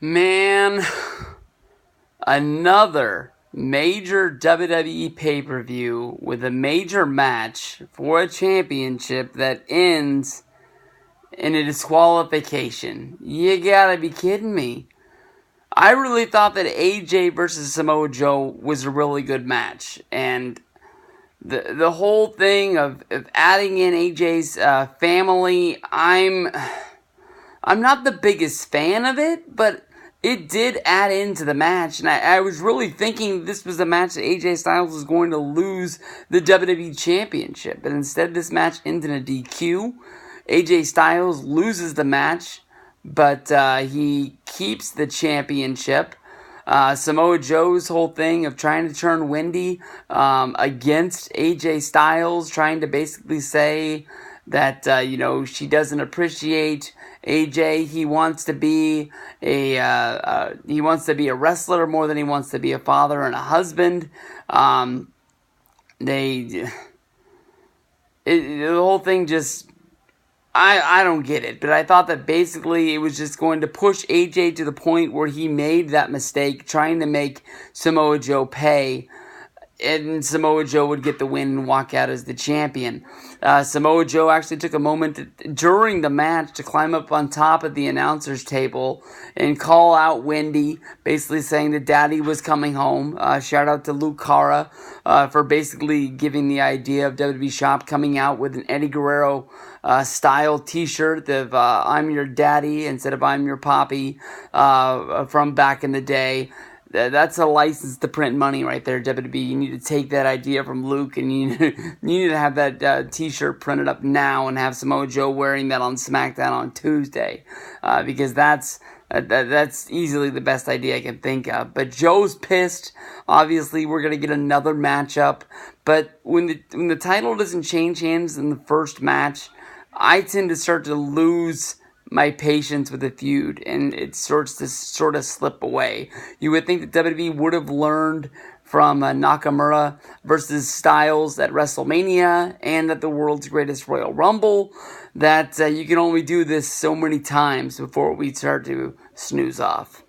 Man, another major WWE pay-per-view with a major match for a championship that ends in a disqualification. You gotta be kidding me. I really thought that AJ versus Samoa Joe was a really good match, and the whole thing of adding in AJ's family, I'm not the biggest fan of it, but it did add into the match, and I was really thinking this was a match that AJ Styles was going to lose the WWE Championship, but instead this match ended in a DQ. AJ Styles loses the match, but he keeps the championship. Samoa Joe's whole thing of trying to turn Wendy against AJ Styles, trying to basically say that she doesn't appreciate AJ. He wants to be a wrestler more than he wants to be a father and a husband. The whole thing just, I don't get it, but I thought that basically it was just going to push AJ to the point where he made that mistake trying to make Samoa Joe pay, and Samoa Joe would get the win and walk out as the champion. Samoa Joe actually took a moment during the match to climb up on top of the announcer's table and call out Wendy, basically saying that Daddy was coming home. Shout out to Luke Cara for basically giving the idea of WWE Shop coming out with an Eddie Guerrero style t-shirt of I'm your daddy instead of I'm your poppy from back in the day. That's a license to print money right there, WWE. You need to take that idea from Luke, and you need to have that t-shirt printed up now and have Samoa Joe wearing that on SmackDown on Tuesday, because that's easily the best idea I can think of. But Joe's pissed. Obviously, we're gonna get another matchup, but when the title doesn't change hands in the first match, I tend to start to lose my patience with the feud, and it starts to sort of slip away. You would think that WWE would have learned from Nakamura versus Styles at WrestleMania and at the World's Greatest Royal Rumble that you can only do this so many times before we start to snooze off.